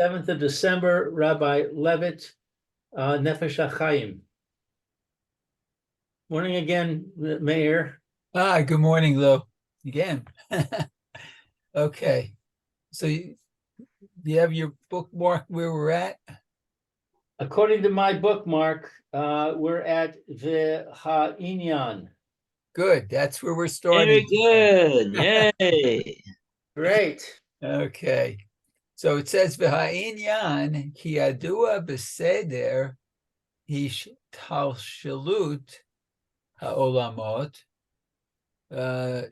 7th of December, Rabbi Levitt, Nefesh Hahaim. Morning again, Mayor. Good morning, Lou. Again. Okay. So you have your bookmark where we're at? According to my bookmark, we're at V'ha'inyan. Good. That's where we're Very starting. good. Yay. Great. Okay. So it says V'ha'inyan ki yadua b'seder hishtalshelut ha'olamot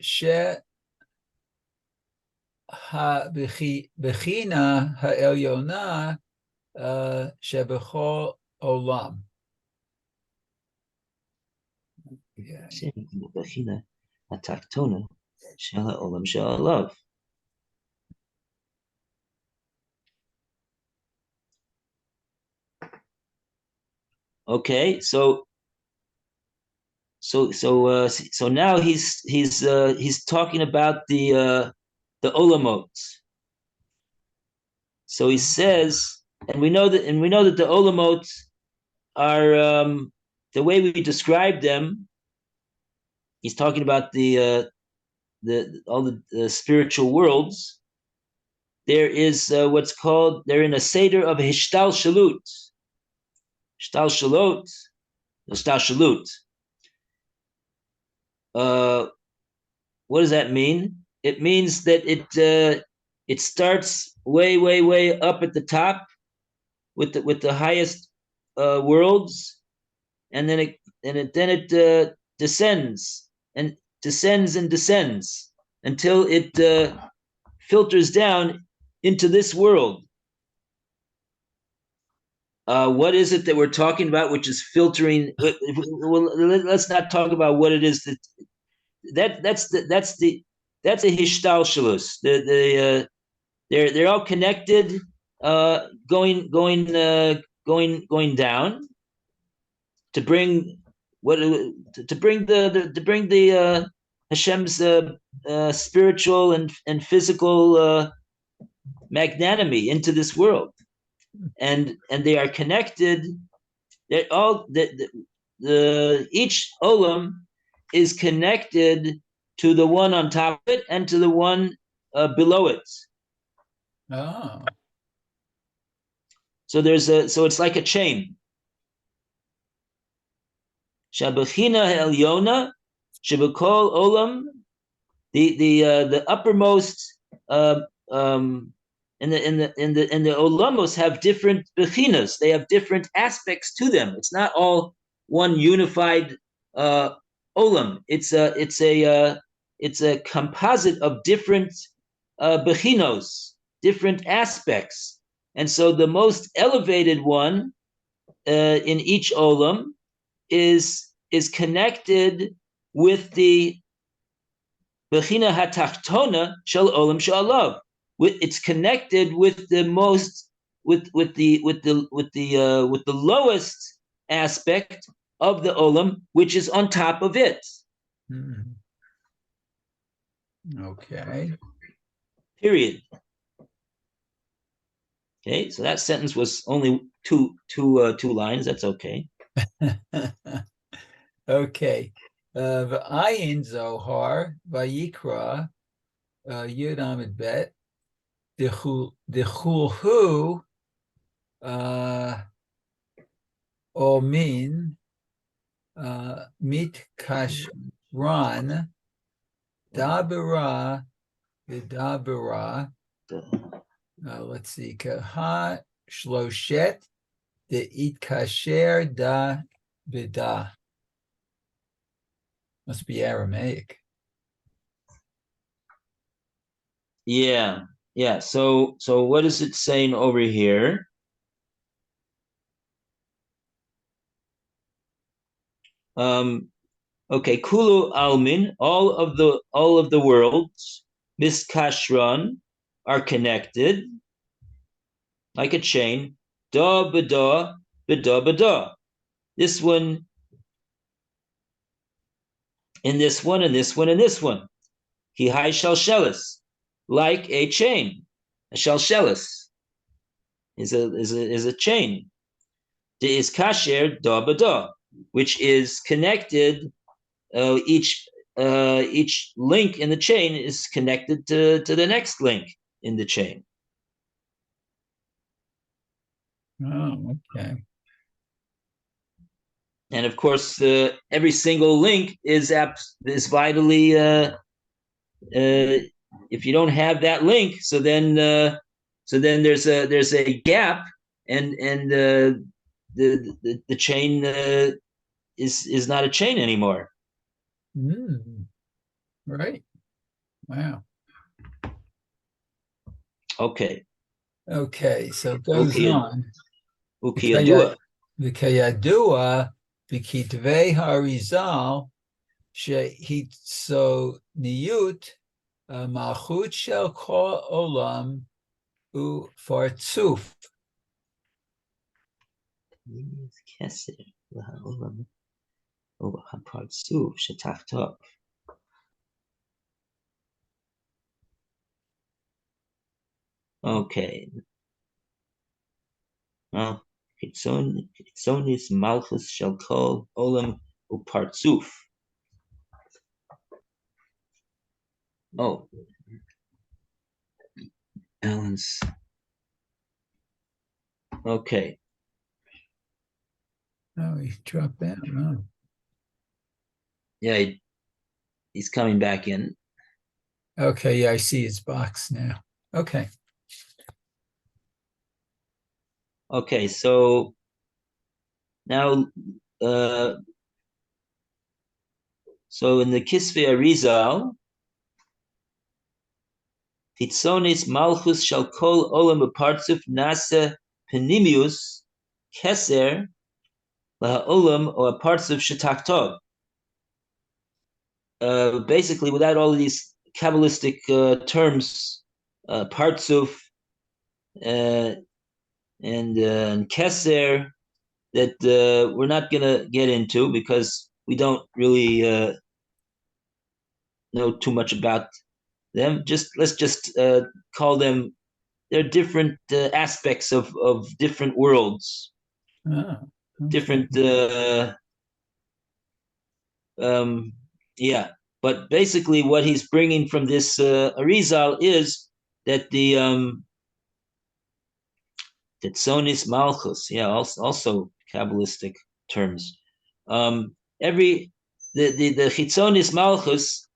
she bechina ha'elyona shebechol olam. Okay, so now he's talking about the olamot. So he says, and we know that the olamot are the way we describe them. He's talking about all the spiritual worlds. There is what's called, they're in a seder of hishtal shalut. Shtal shalut. What does that mean? It means that it starts way up at the top with the highest worlds, and then it descends and descends until it filters down into this world. What is it that we're talking about, which is filtering? Well, let's not talk about what it is that's a hishtalshelus. They're all connected, going down to bring the Hashem's spiritual and physical magnanimity into this world, and they are connected. They're all each olam is connected to the one on top of it and to the one below it. Oh. So it's like a chain. Shabachina Elyona, Shabakol Olam, the uppermost in the olamos have different bechinas. They have different aspects to them. It's not all one unified olam. It's a composite of different bechinos, different aspects. And so the most elevated one in each olam is connected with the bechina hatachtona shel olam she'alav. It's connected with the most with the lowest aspect of the olam, which is on top of it. Hmm. Okay. Period. Okay, so that sentence was only two lines. That's okay. Okay. V'ayin Zohar Vayikra Yud Amid Bet Dechulhu Omin Mit Kashran Dabira Vidabira. Let's see. Kaha Shloshet De Itkasher Da Bida. Must be Aramaic. Yeah. So what is it saying over here? Okay, Kulu Almin, all of the worlds, Miskashran, are connected like a chain. Da bada, bada bada. This one, and this one, and this one, and this one. He high shalshelis, like a chain, a shalshelis. is a chain. De is kasher da b'da, which is connected. Each link in the chain is connected to the next link in the chain. Oh, okay. And of course, every single link is vitally. If you don't have that link, so then there's a gap, and the chain is not a chain anymore. Right. Wow. Okay. Okay, so it goes on. Ukiyadua. V'kayadua v'kitvei harizal shehitzoniyut malchut shel kol olam ufartzuf. Keser l'ha'olam u'hapartzuf shetachtov. Okay. Well, Hitzonis Malchus shall call Olam Upartzuf. Oh. Balance. Okay. Oh, he dropped out. Oh. Yeah, he's coming back in. Okay, yeah, I see his box now. Okay. Okay, so now so in the Kisvei Arizal, Hitzonis Malchus shall call Olam Upartzuf Nasa Penimius Keser Olam or Upartzuf Shetachtov. Basically, without all of these Kabbalistic terms, Partzuf and Keser, that we're not going to get into because we don't really know too much about them. Let's just call them. They're different aspects of different worlds, Okay. different. Yeah, but basically, what he's bringing from this Arizal is that the that Sonis Malchus, yeah, also Kabbalistic terms. The Chitzonis Malchus,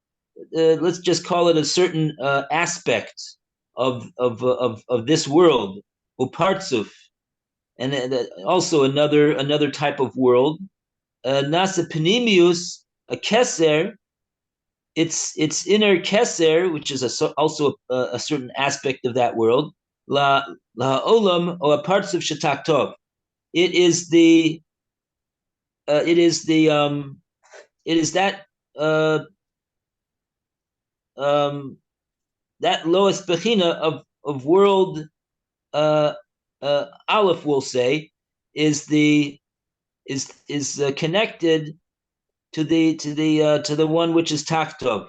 let's just call it a certain aspect of this world, Upartzuf, and also another type of world. Nasa Penimius, a Keser, its inner Keser, which is also a certain aspect of that world. La olam or parts of Shetaktov. It is that that lowest bechina of world Aleph, we'll say, is connected to the one which is Taktov,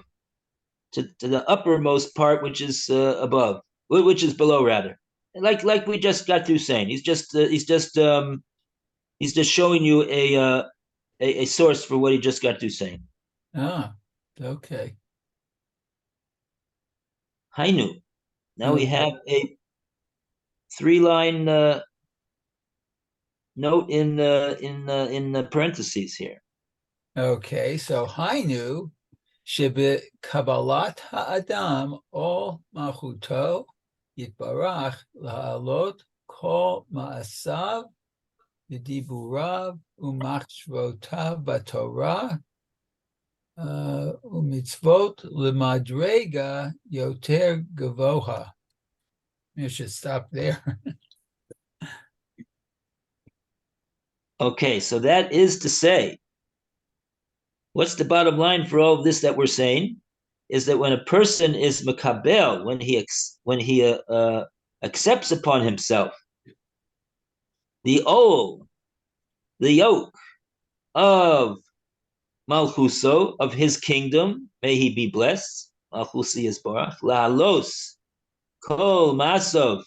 to the uppermost part, which is above, which is below, rather. Like we just got through saying, he's just showing you a source for what he just got through saying. Ah, okay. Hainu. Now we have a 3-line note in the parentheses here. Okay, so Hainu shebe kabbalat ha'adam ol malchuto yitbarach la'alot kol ma'asav v'diburav u'machshvotav b'torah u'mitzvot l'madrega yoter gavoha. You should stop there. Okay, so that is to say, what's the bottom line for all of this that we're saying? Is that when a person is makabel, when he accepts upon himself the yoke of Malchuso, of his kingdom, may he be blessed, Malchusi is barach, la'alos kol masov,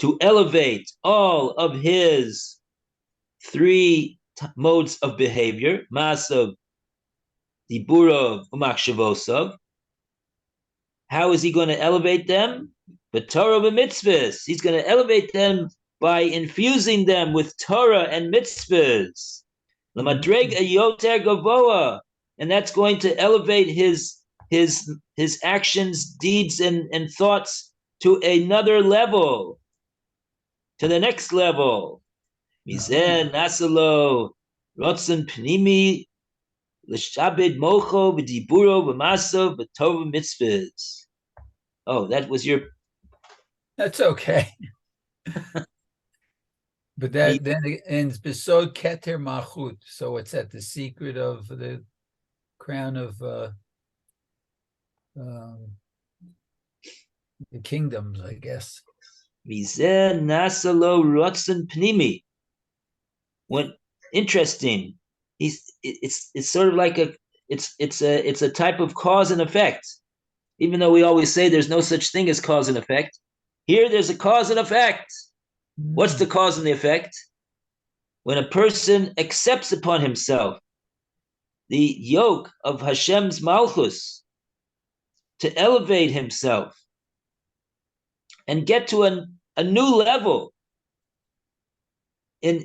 to elevate all of his three modes of behavior, Masav, Diburov, Umachshavosov. How is he going to elevate them? But Torah and mitzvahs. He's going to elevate them by infusing them with Torah and mitzvahs. Lamadreg ayoter gavoa, and that's going to elevate his actions, deeds, and thoughts to another level, to the next level. Mizeh nasalo rotzen pnimi l'shabed mocho v'diburo v'maso v'tov mitzvahs. Oh, that was your. That's okay. But that then ends besod keter malchut. So it's at the secret of the crown of the kingdoms, I guess. Mizeh nasalo rotzen pnimi. When interesting, it's sort of like it's a type of cause and effect. Even though we always say there's no such thing as cause and effect, here there's a cause and effect. What's the cause and the effect? When a person accepts upon himself the yoke of Hashem's Malchus to elevate himself and get to a new level in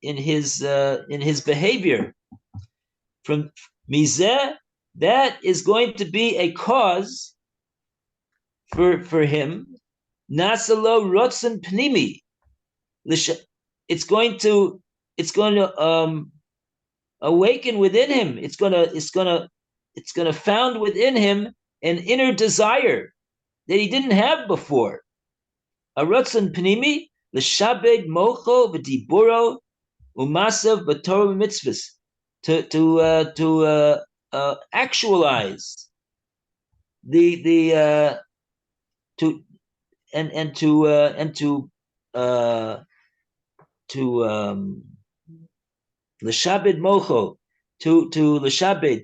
his behavior, from Mizeh, that is going to be a cause for him. Nasalo rotzen pnimi. It's going to awaken within him. It's gonna found within him an inner desire that he didn't have before. A rotzen pnimi l'shabed mocho v'diburo umasav b'torah mitzvahs, to actualize the to l'shabed mocho, to l'shabed,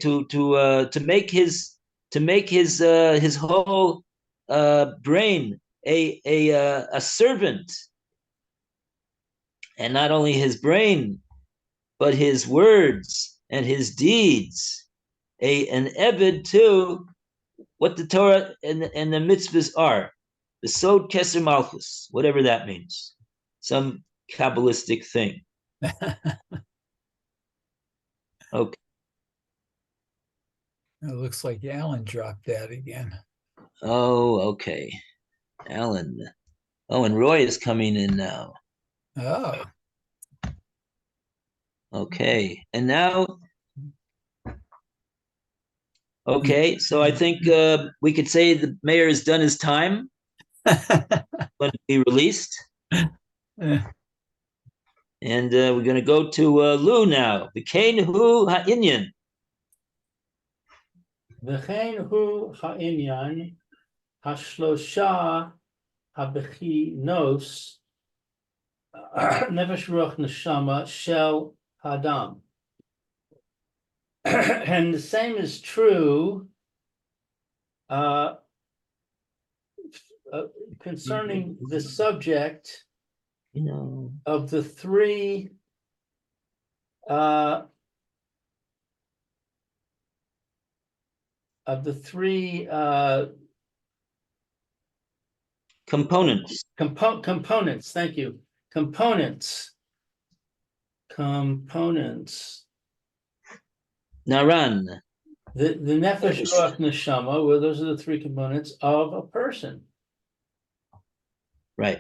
to make his whole brain a servant, and not only his brain, but his words and his deeds, an eved to what the Torah and the mitzvahs are, the sod keser malchus, whatever that means, some Kabbalistic thing. Okay. It looks like Alan dropped that again. Oh, okay. Alan. Oh, and Roy is coming in now. Oh. Okay. And now, okay, so I think we could say the mayor has done his time. Going to be released. And we're going to go to Lou now. V'kein hu ha'inyan. V'chein hu ha'inyan hashlosha habechinos nefesh ruach neshama shel hadam. And the same is true concerning the subject, of the three Components. Components. Thank you. Components. Naran. The nefesh, ruach, neshama, well, those are the three components of a person. Right.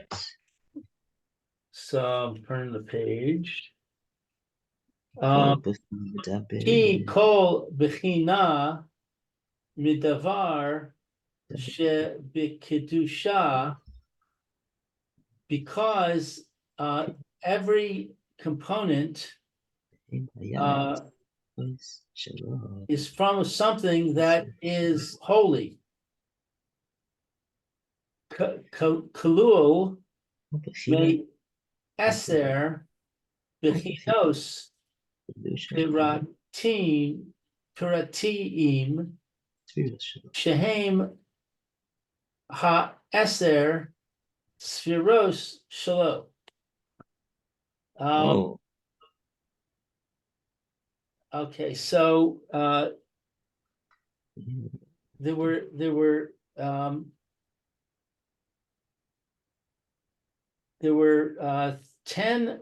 So I'm turning the page. Ki kol bechina midavar she b'kedusha, because every component is from something that is holy. Kalul me eser bechinos piratiim shehem Eser Spheros Shalo. Oh, Okay, so there were 10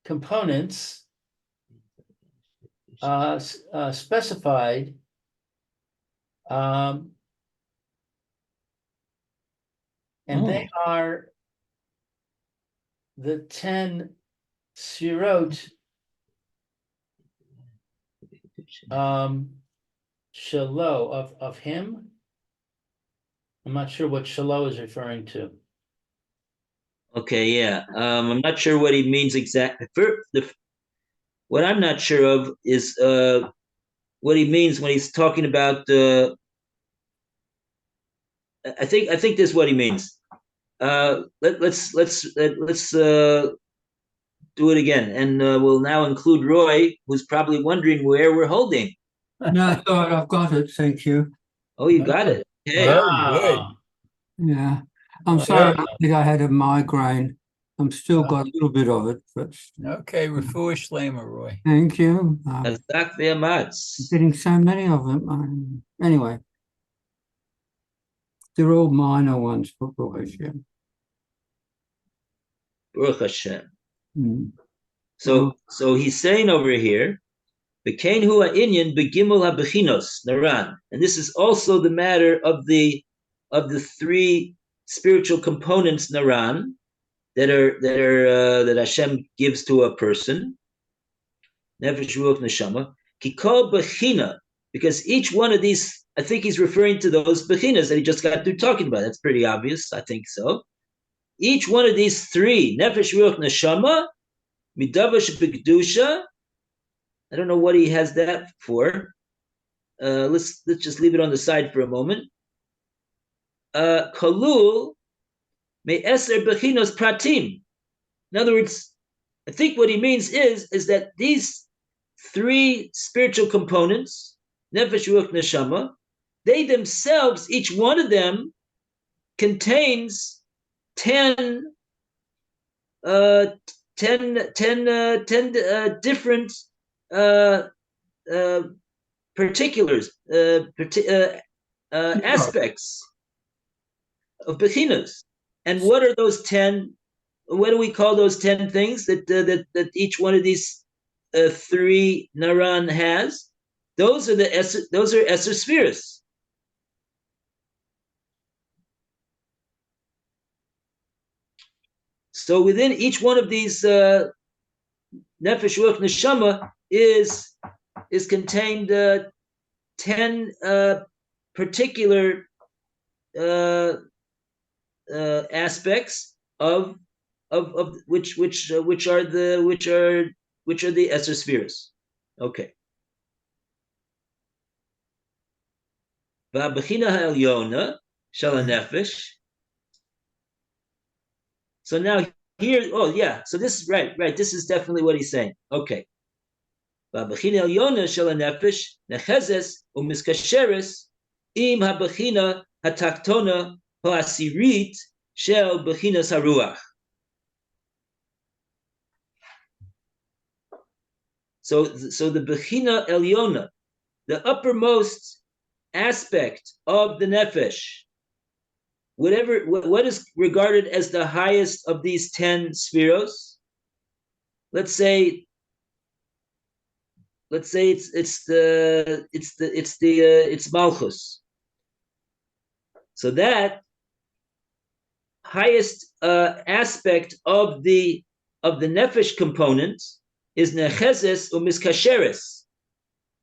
components specified, and they are the 10 sfirot shalo of him. I'm not sure what shalo is referring to. okay, yeah. I'm not sure what he means exactly. What I'm not sure of is what he means when he's talking about. I think this is what he means. Let's do it again, and we'll now include Roy, who's probably wondering where we're holding. No, it's all right. I've got it. Thank you. Oh, you got it. Okay. Very good. Ah, Yeah. I'm Okay. sorry. I think I had a migraine. I'm still got a little bit of it, but Okay, refuah shlema, Roy. thank you. Azak ve'amatz. Getting so many of them. Anyway, they're all minor ones for boys. Yeah. Baruch Hashem. Mm. So he's saying over here, B'kein hu ha'inyan begimel ha'bechinos naran, and this is also the matter of the three spiritual components naran that Hashem gives to a person. Nefesh, ruach, neshama. Kikol bechina, because each one of these, I think he's referring to those bechinas that he just got through talking about. That's pretty obvious. I think so. Each one of these three, nefesh, ruach, neshama, midavash b'kedusha. I don't know what he has that for. Let's just leave it on the side for a moment. Kalul me eser bechinos pratim. In other words, I think what he means is that these three spiritual components, nefesh, ruach, neshama, they themselves, each one of them, contains 10 different particulars, aspects of bechinas. And what are those 10? What do we call those 10 things that each one of these three naran has? Those are Eser spheres. So within each one of these nefesh, ruach, neshama is contained 10 particular aspects of which are the Eser spheres. Okay. Va'bechina ha'elyona shel nefesh. So now here, oh yeah, so this is right. This is definitely what he's saying. Okay. Va'bechina ha'elyona shel nefesh nechezes u'miskasheres im ha'bechina ha'taktona ha'asirit shel bechinas haruach. So the Bechina Elyona, the uppermost aspect of the Nefesh, what is regarded as the highest of these 10 spheros, let's say it's Malchus. So that highest aspect of the Nefesh component is nechezes u'miskasheres.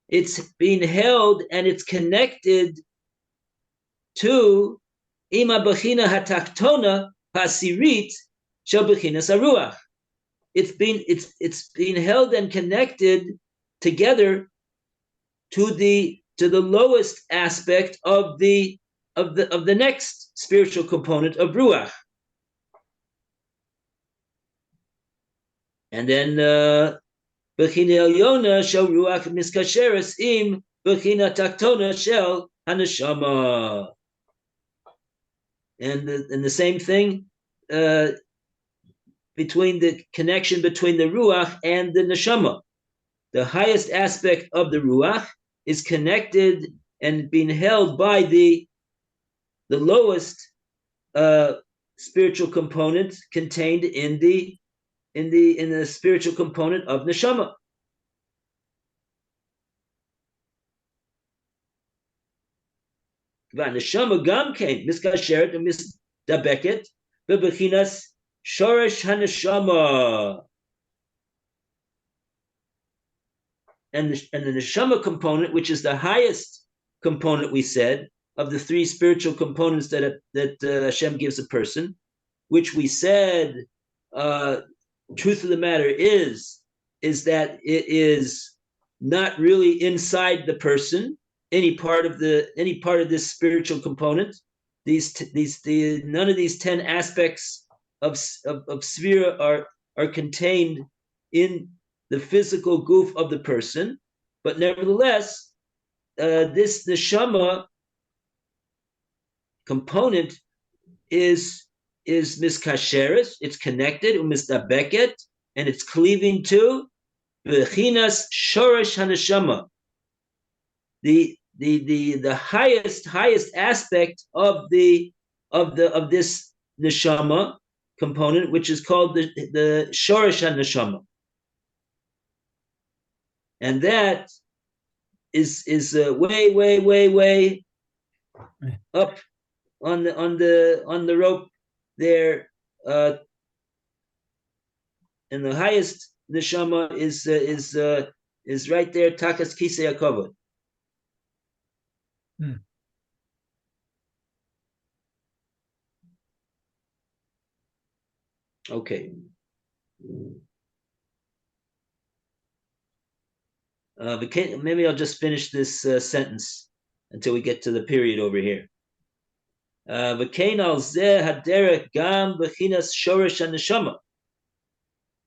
It's being held and it's connected to ima bechina hataktona hasirit shel bechinas haruach. It's being held and connected together to the lowest aspect of the next spiritual component of ruach. And then Bechina Elyona shel ruach miskasheres im bechina taktona shel haneshama. and the same thing between the connection between the ruach and the neshama. The highest aspect of the ruach is connected and being held by the lowest spiritual component contained in the spiritual component of neshama. Neshama gam came miskasheret and misdabeket bebechinas shoresh haneshama. And the neshama component, which is the highest component, we said, of the three spiritual components that Hashem gives a person, which we said, truth of the matter is that it is not really inside the person, any part of this spiritual component. None of these 10 aspects of Sphira are contained in the physical goof of the person, but nevertheless, this neshama component is miskasheres, it's connected, umistabeket, and it's cleaving to bechinas shoresh haneshama, the highest aspect of this neshama component, which is called the shoresh haneshama. And that is way up on the rope there, and the highest neshama is right there, takas kisei hakavod. Okay. Maybe I'll just finish this sentence until we get to the period over here. V'kein al zeh haderech gam b'chinas shoresh haneshama.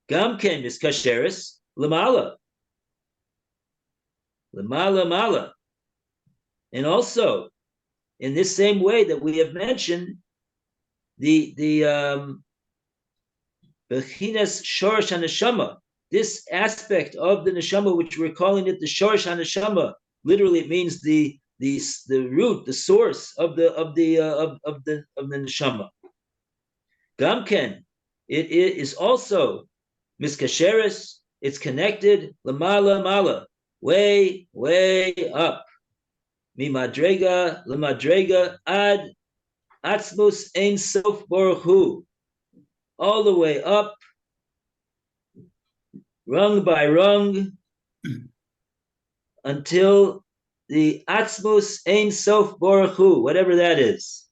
Gam ken miskasheres lemala. Mala. And also, in this same way that we have mentioned, the b'chinas shoresh haneshama, this aspect of the neshama, which we're calling it the shoresh haneshama, literally it means the root, the source of the neshama. Gamken, it is also miskasheres. It's connected mala, way up. Mimadrega lemadrega ad atzmus ein sof baruch hu, all the way up, rung by rung, until the Atzmus Ein Sof Baruch Hu, whatever that is.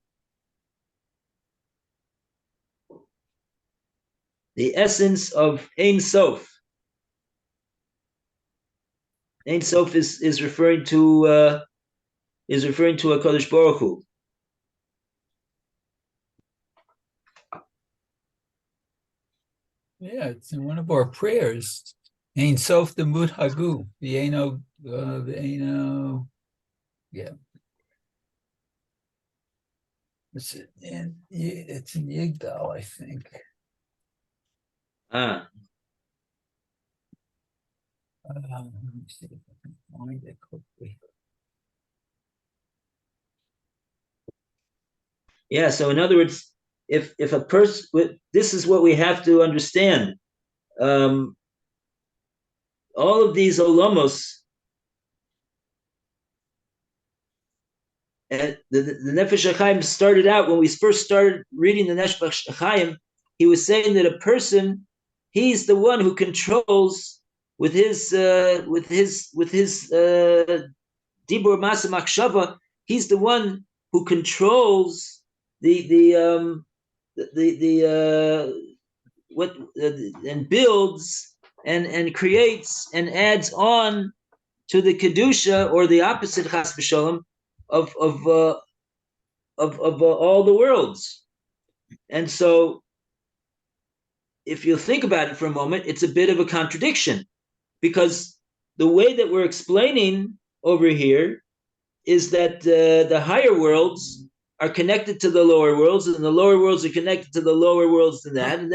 The essence of Ein Sof. Ein Sof is referring to a Kodesh Baruch Hu. Yeah, it's in one of our prayers. Ein Sof Demut Hagu. The yeah. It's in Yigdal, I think. Ah. Let me see if I can find it quickly. Yeah, so in other words, if a person, this is what we have to understand. All of these olamos, and the Nefesh Hahaim started out, when we first started reading the Nefesh Hahaim, he was saying that a person, he's the one who controls with his dibur masa machshava, he's the one who controls and builds and creates and adds on to the kedusha, or the opposite, chas v'shalom, of all the worlds. And so, if you think about it for a moment, it's a bit of a contradiction, because the way that we're explaining over here is that the higher worlds are connected to the lower worlds, and the lower worlds are connected to the lower worlds than that, and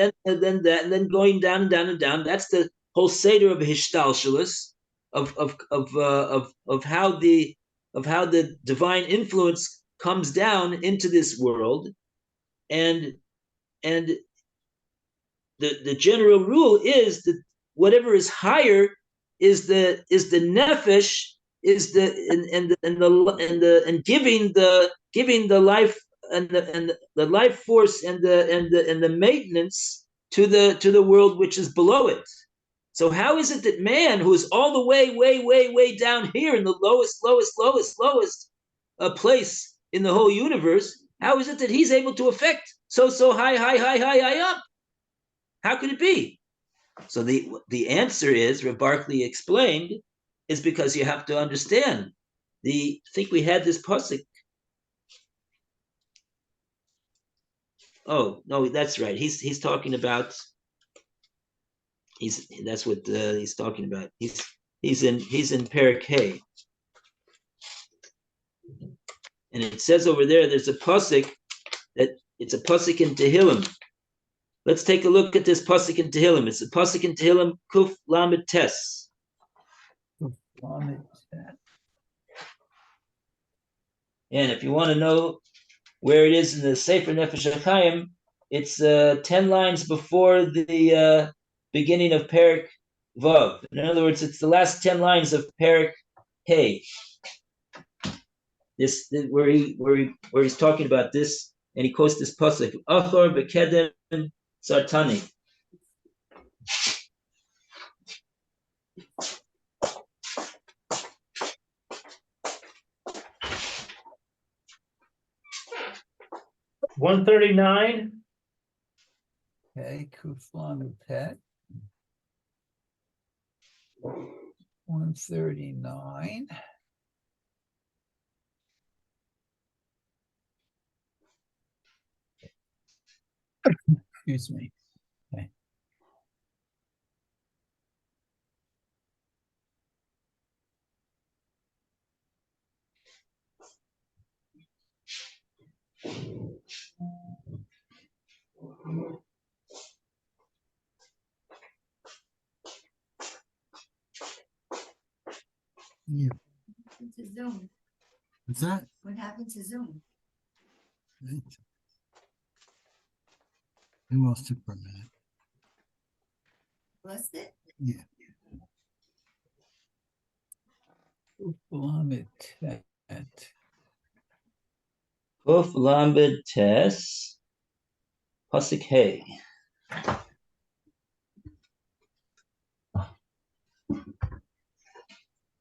then going down and down and down. That's the whole seder of Hishtalshalus, of how the divine influence comes down into this world, and the general rule is that whatever is higher is the nefesh, is the and giving the life and the life force and the maintenance to the world which is below it. So how is it that man, who is all the way down here in the lowest place in the whole universe, how is it that he's able to affect so high up? How could it be? So the answer is, Reb Barkley explained, is because you have to understand. I think we had this pasuk. Oh no, that's right. He's talking about. That's what he's talking about. He's in Perek Hay, and it says over there's a pasuk that it's a pasuk in Tehillim. Let's take a look at this pasuk in Tehillim. It's a pasuk in Tehillim, Kuf Lamed Tes. And if you want to know where it is in the Sefer Nefesh Hahaim, it's 10 lines before the beginning of Perek Vav. In other words, it's the last 10 lines of Perek Hay. This where he's talking about this, and he quotes this pasuk, Achor bekedem sartani. $139. Okay, Kuflan Pet. 139. Excuse me. Okay. Yeah. To Zoom. What's that? What happened to Zoom? We lost it for a minute. Lost it? Yeah. Kuflan Pet. Kuf Lamed Tes, pasuk Hay.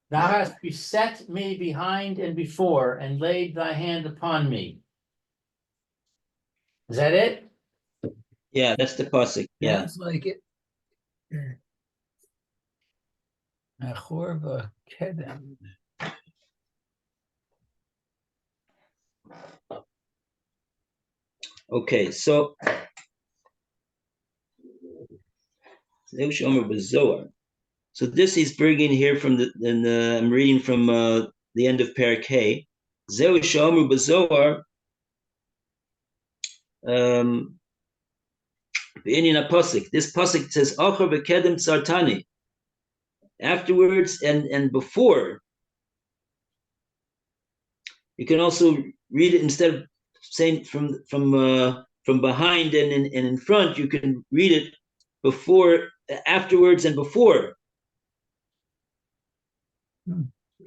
Thou hast beset me behind and before, and laid thy hand upon me. Is that it? Yeah, that's the pasuk. Yeah. Sounds like it. Achor Kedem. Okay, so so this he's bringing here from I'm reading from the end of Perek Hay. Zeu shomer b'zohar. This pasuk says Achor bekedem sartani. Afterwards and before. You can also read it instead of saying from behind and in front. You can read it before, afterwards, and before.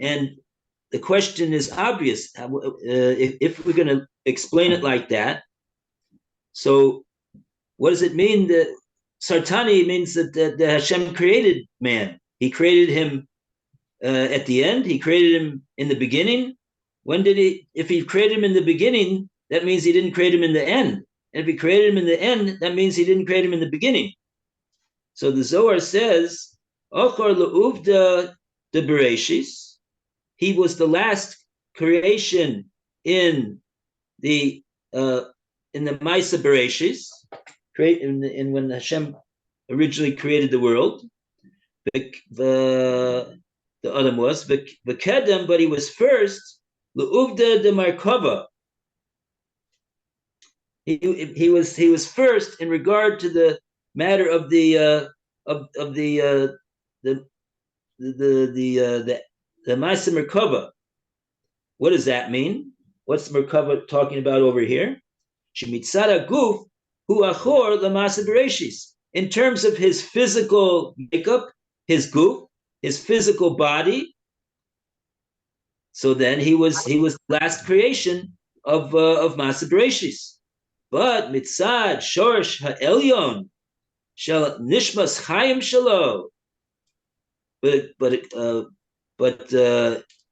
And the question is obvious. If we're going to explain it like that, so what does it mean that Sartani means that Hashem created man? He created him at the end. He created him in the beginning. When did he? If he created him in the beginning, that means he didn't create him in the end. And if he created him in the end, that means he didn't create him in the beginning. So the Zohar says, "Ochor leuvda de bereshis." He was the last creation in the Maisa Bereshis, in when Hashem originally created the world. The Adam was the Kedem, but he was first. Leuvda de Markava. He was first in regard to the matter of the Ma'aseh Merkava. What does that mean? What's Merkava talking about over here? Shemitzada guf hu achor l'Ma'aseh Bereshis. In terms of his physical makeup, his guf, his physical body. So then he was last creation of Ma'aseh Bereshis. But mitzad shorsh ha'elyon shel nishmas chayim shelo. But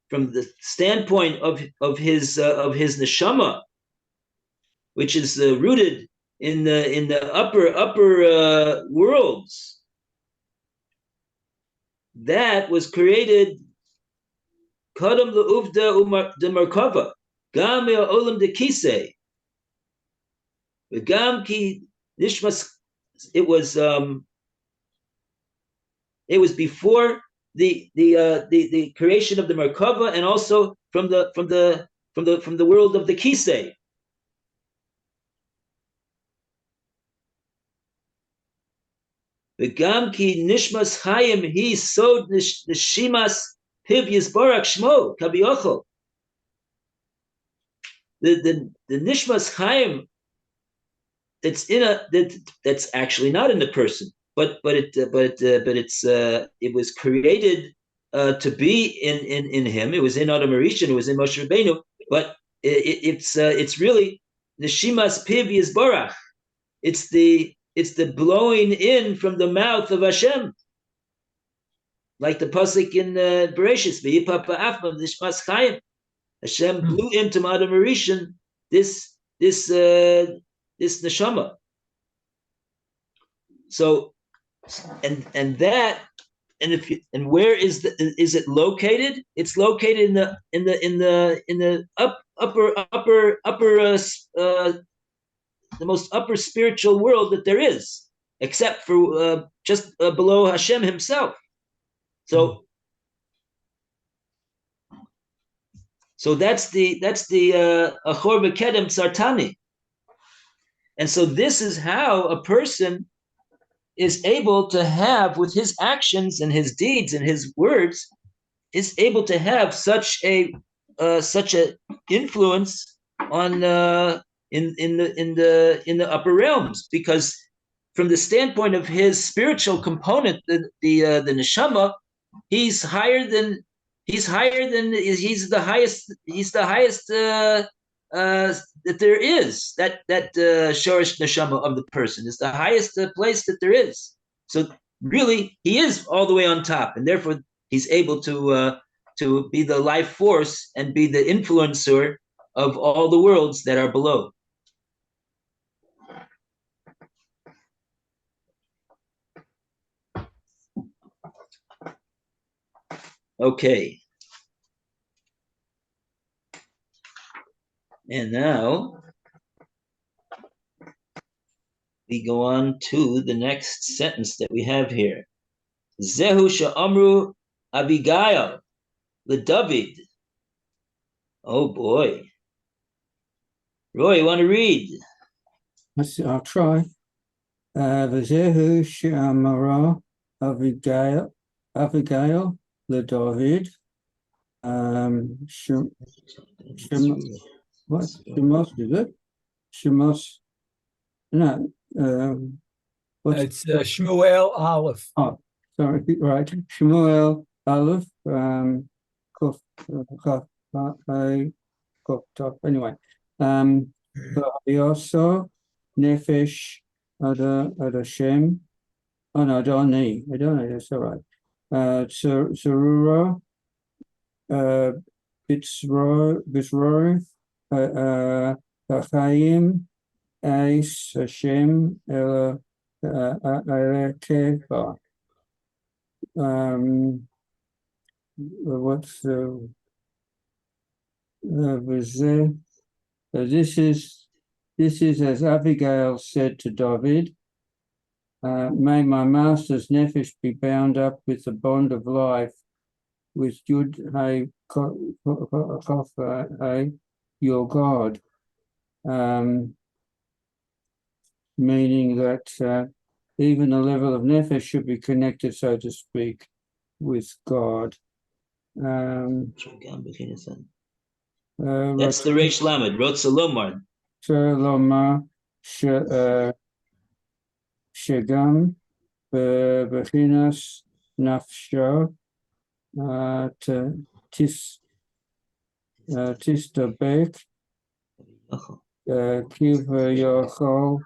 from the standpoint of his neshama, which is rooted in the upper worlds, that was created kadam le'uvda de merkava gam olam de kisei gam ki nishmas. It was before the creation of the Merkava, and also from the world of the Kisei. V'gam ki nishmas chayim hi sod nishimas piv yizbarak shmo kabiyachol. The nishmas chayim that's actually not in the person, but it was created to be in him. It was in Adam Arishan, it was in Moshe Rabbeinu, but it's really Neshimas Piv Yizbarach. It's the blowing in from the mouth of Hashem, like the pasuk in Bereshis, V'yipap ba'afam Nishmas Chayim. Hashem blew into Adam Arishan this neshama. So, and where is it located? It's located in the upper the most upper spiritual world that there is, except for just below Hashem himself. So that's the Achor V'Kedem Tzartani. And so this is how a person is able to have, with his actions and his deeds and his words, is able to have such a influence on in the upper realms, because from the standpoint of his spiritual component, the neshama, he's the highest that there is. That shorish neshama of the person is the highest place that there is. So really, he is all the way on top, and therefore he's able to be the life force and be the influencer of all the worlds that are below. Okay. And now we go on to the next sentence that we have here. Zehu she'amru Abigail LeDavid. Oh boy. Roy, you want to read? I'll try. V'zehu she'amara Abigail LeDavid. What? Shemos, is it? Shemos. No. It's Shmuel Aleph. Oh, sorry. Right. Shmuel Aleph. Anyway. Yoso Nefesh Ada Shem. Oh no, I don't need. That's all right. Sarura. Bitzror. Hahaim. Eis Hashem El Keva. What's this is as Abigail said to David, may my master's nefesh be bound up with the bond of life, with Yud Hey Kof Hey, your God. meaning that even the level of nefesh should be connected, so to speak, with God. That's the Reish Lamed, Rotza Lomar. Lomar Shegam Bechinas Nafsho Tistabek Kiv Yochol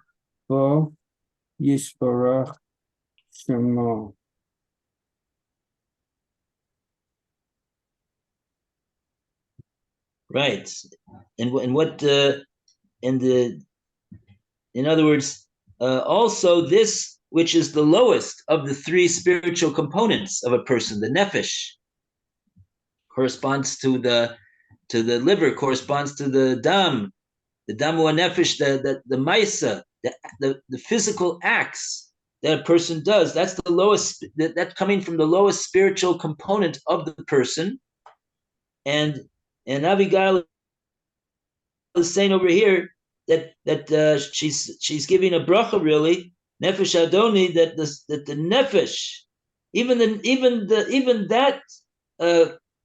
Bo Yisbarach Shemo. Right, and what in other words, also this, which is the lowest of the three spiritual components of a person, the nefesh, corresponds to the liver, corresponds to the damu nefesh, the maisa, the physical acts that a person does. That's the lowest. That coming from the lowest spiritual component of the person, and Abigail is saying over here that she's giving a bracha, really, nefesh adoni, that the nefesh, even that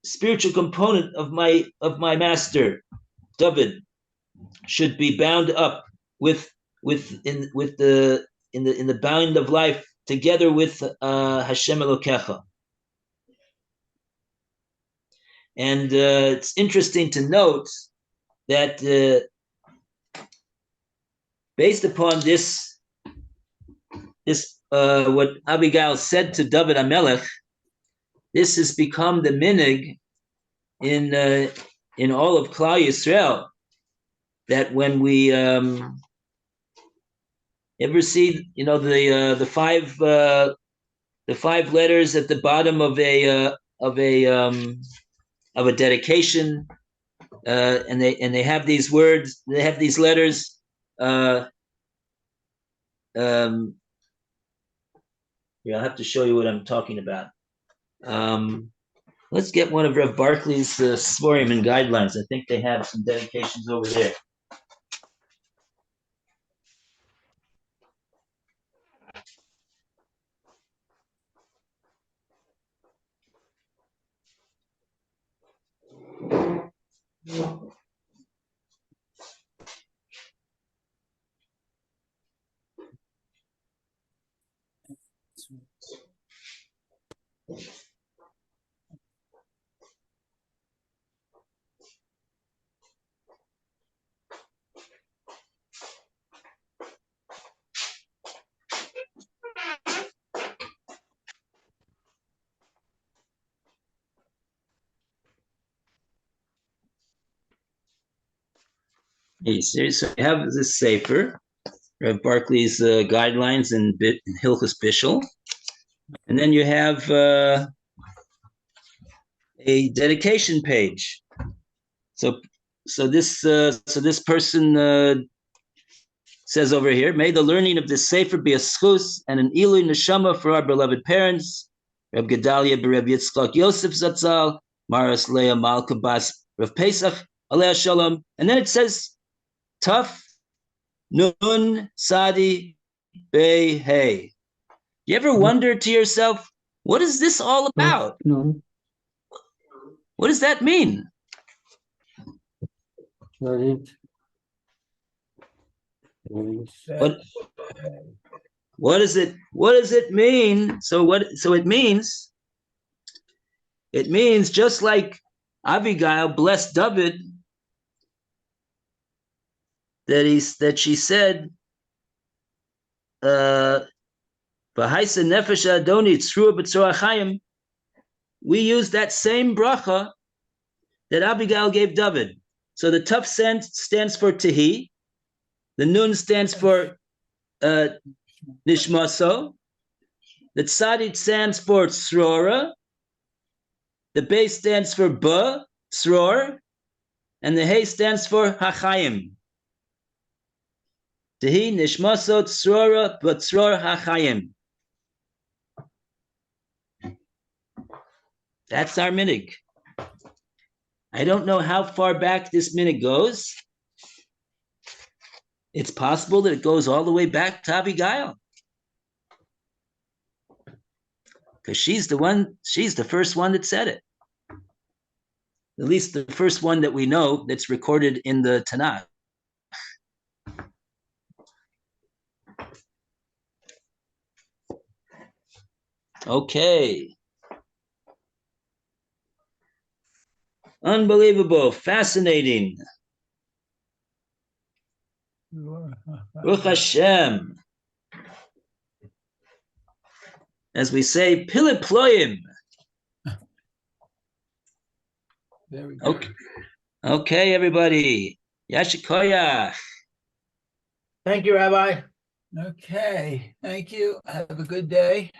spiritual component of my master David should be bound up with the bound of life together with Hashem Elokecha. And it's interesting to note that based upon this what Abigail said to David HaMelech, this has become the minig in all of Klal Yisrael, that when we ever see, the five letters at the bottom of a dedication, and they have these words, they have these letters. Here, I'll have to show you what I'm talking about. Let's get one of Rev Barclay's Svorim and guidelines. I think they have some dedications over there. Hey, so you have this Sefer, Rev Barclay's guidelines in Hilchos Bishul, and then you have a dedication page. So this person says over here, may the learning of this Sefer be a schus and an ilu neshama for our beloved parents, Reb Gedalia b'Reb Yitzchak Yosef Zatzal, Maras Leah Malka Bas Rav Pesach Alei Shalom, and then it says Tuf Nun Sadi Bei Hey. You ever wonder to yourself, what is this all about? No. What does that mean? What does it mean? So it means just like Abigail blessed David, that she said, V'haisa nefesh adoni tzrua b'tzor Hahaim. We use that same bracha that Abigail gave David. So the Tuf stands for Tehi, the Nun stands for Nishmaso, the Tzadid stands for Tzrora, the Bey stands for Ba, Tzror, and the Hey stands for Hachaim. Tehi Nishmaso Tzrora Batzror Hachaim. That's our minig. I don't know how far back this minig goes, It's possible that it goes all the way back to Abigail. Because she's the first one that said it. At least the first one that we know that's recorded in the Tanakh. Okay. Unbelievable, fascinating. Baruch Hashem. As we say, piliployim. Very good. Okay. Okay, everybody. Yashikoyach. Thank you, Rabbi. Okay, thank you. Have a good day.